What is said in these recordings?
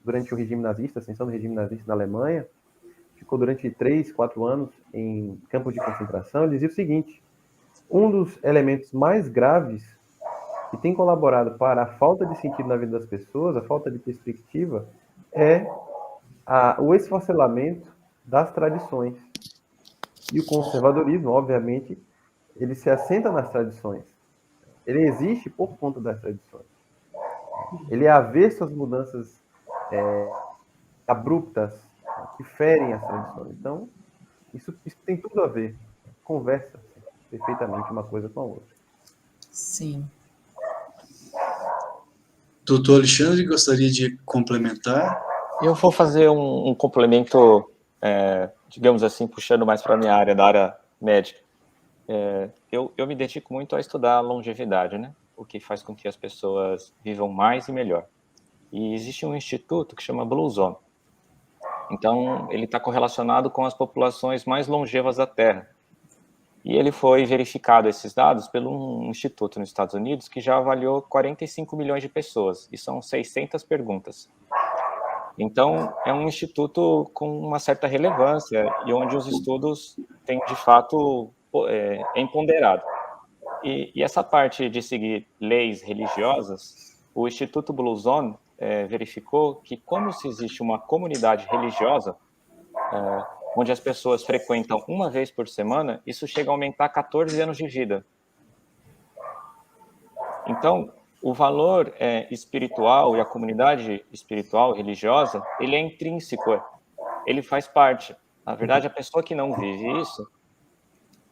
durante o regime nazista, a ascensão do regime nazista na Alemanha, ficou durante 3, 4 anos em campos de concentração. Ele dizia o seguinte: um dos elementos mais graves que tem colaborado para a falta de sentido na vida das pessoas, a falta de perspectiva, é o esfacelamento das tradições. E o conservadorismo, obviamente, ele se assenta nas tradições. Ele existe por conta das tradições. Ele é avesso às mudanças abruptas que ferem as tradições. Então, isso tem tudo a ver. Conversa perfeitamente uma coisa com a outra. Sim. Doutor Alexandre, gostaria de complementar? Eu vou fazer um complemento, digamos assim, puxando mais para a minha área, da área médica. Eu me dedico muito a estudar a longevidade, né? O que faz com que as pessoas vivam mais e melhor. E existe um instituto que chama Blue Zone. Então, ele está correlacionado com as populações mais longevas da Terra. E ele foi verificado, esses dados, por um instituto nos Estados Unidos que já avaliou 45 milhões de pessoas, e são 600 perguntas. Então, é um instituto com uma certa relevância e onde os estudos têm, de fato, empoderado. E essa parte de seguir leis religiosas, o Instituto Blue Zone verificou que, como se existe uma comunidade religiosa, onde as pessoas frequentam uma vez por semana, isso chega a aumentar 14 anos de vida. Então, o valor espiritual e a comunidade espiritual, religiosa, ele é intrínseco, ele faz parte. Na verdade, a pessoa que não vive isso,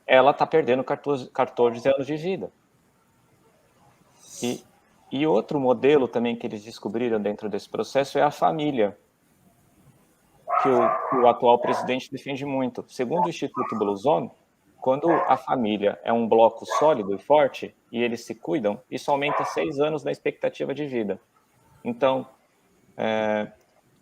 ela está perdendo 14 anos de vida. E outro modelo também que eles descobriram dentro desse processo é a família, que o atual presidente defende muito. Segundo o Instituto Blue Zone, quando a família é um bloco sólido e forte, e eles se cuidam, isso aumenta 6 anos na expectativa de vida. Então,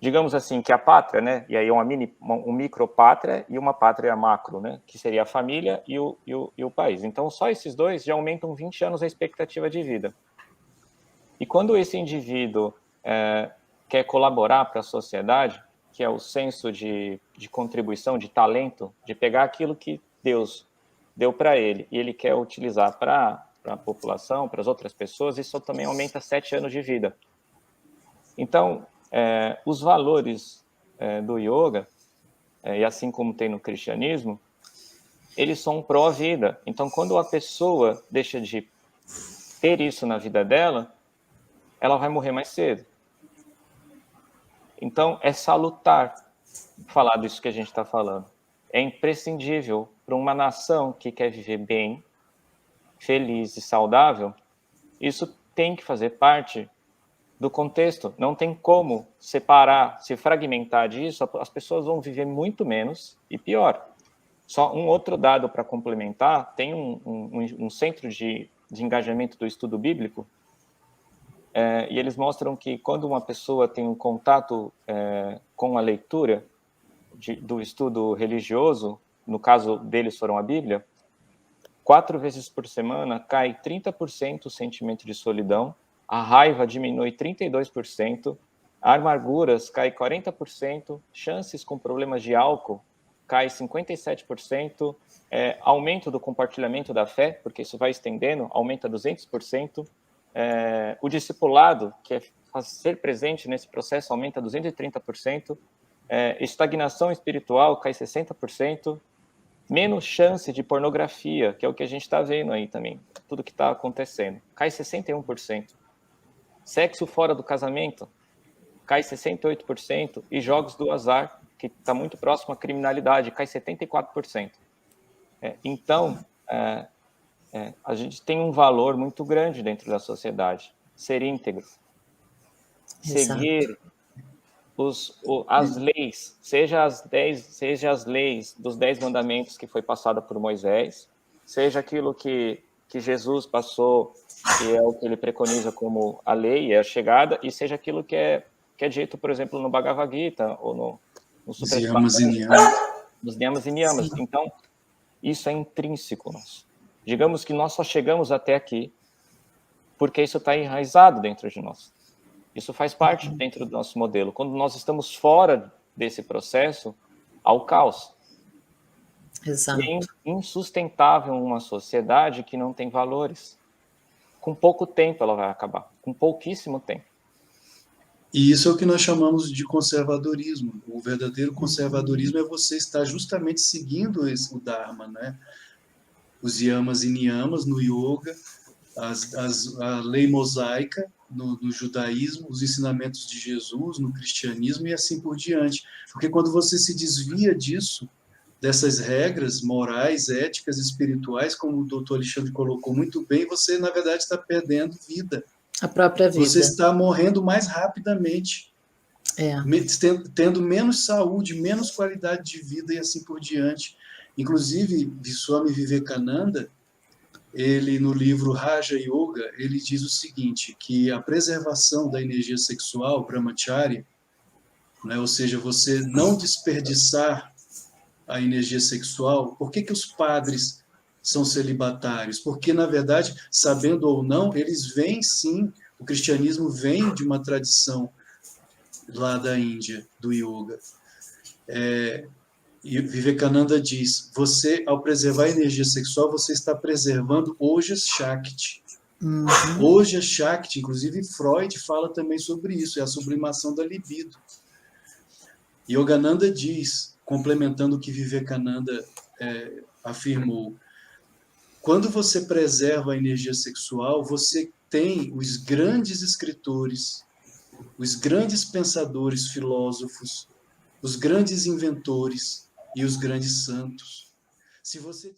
digamos assim, que a pátria, né, e aí um micropátria e uma pátria macro, né, que seria a família e o país. Então, só esses dois já aumentam 20 anos a expectativa de vida. E quando esse indivíduo quer colaborar para a sociedade, que é o senso de contribuição, de talento, de pegar aquilo que Deus deu para ele e ele quer utilizar para a população, para as outras pessoas, isso também aumenta 7 anos de vida. Então, os valores do yoga, e assim como tem no cristianismo, eles são pró-vida. Então, quando a pessoa deixa de ter isso na vida dela, ela vai morrer mais cedo. Então, é salutar falar disso que a gente está falando. É imprescindível para uma nação que quer viver bem, feliz e saudável, isso tem que fazer parte do contexto. Não tem como separar, se fragmentar disso, as pessoas vão viver muito menos e pior. Só um outro dado para complementar, tem um centro de engajamento do estudo bíblico, e eles mostram que quando uma pessoa tem um contato com a leitura do estudo religioso, no caso deles foram a Bíblia, 4 vezes por semana cai 30% o sentimento de solidão, a raiva diminui 32%, amarguras cai 40%, chances com problemas de álcool cai 57%, aumento do compartilhamento da fé, porque isso vai estendendo, aumenta 200%, o discipulado, que é ser presente nesse processo, aumenta 230%, estagnação espiritual cai 60%, menos chance de pornografia, que é o que a gente está vendo aí também, tudo que está acontecendo, cai 61%. Sexo fora do casamento cai 68%, e jogos do azar, que está muito próximo à criminalidade, cai 74%. Então, a gente tem um valor muito grande dentro da sociedade, ser íntegro, seguir as leis, seja as leis dos 10 mandamentos que foi passada por Moisés, seja aquilo que Jesus passou, que é o que ele preconiza como a lei, é a chegada, e seja aquilo que é dito, por exemplo, no Bhagavad Gita, ou no Sutra de nos Niyamas e Niyamas. Então, isso é intrínseco nosso. Digamos que nós só chegamos até aqui porque isso está enraizado dentro de nós. Isso faz parte dentro do nosso modelo. Quando nós estamos fora desse processo, há o caos. Exato. E é insustentável uma sociedade que não tem valores. Com pouco tempo ela vai acabar, com pouquíssimo tempo. E isso é o que nós chamamos de conservadorismo. O verdadeiro conservadorismo é você estar justamente seguindo o Dharma, né? Os yamas e niyamas no yoga, a lei mosaica no judaísmo, os ensinamentos de Jesus no cristianismo e assim por diante. Porque quando você se desvia disso, dessas regras morais, éticas, espirituais, como o doutor Alexandre colocou muito bem, você, na verdade, está perdendo vida. A própria vida. Você está morrendo mais rapidamente, tendo menos saúde, menos qualidade de vida e assim por diante. Inclusive, Swami Vivekananda, ele no livro Raja Yoga, ele diz o seguinte, que a preservação da energia sexual, brahmacharya, né, ou seja, você não desperdiçar a energia sexual. Por que os padres são celibatários? Porque, na verdade, sabendo ou não, eles vêm sim, o cristianismo vem de uma tradição lá da Índia, do yoga. E Vivekananda diz, você, ao preservar a energia sexual, você está preservando Ojas Shakti. Ojas Shakti, inclusive Freud fala também sobre isso, é a sublimação da libido. Yogananda diz, complementando o que Vivekananda afirmou, quando você preserva a energia sexual, você tem os grandes escritores, os grandes pensadores, filósofos, os grandes inventores e os grandes santos. Se você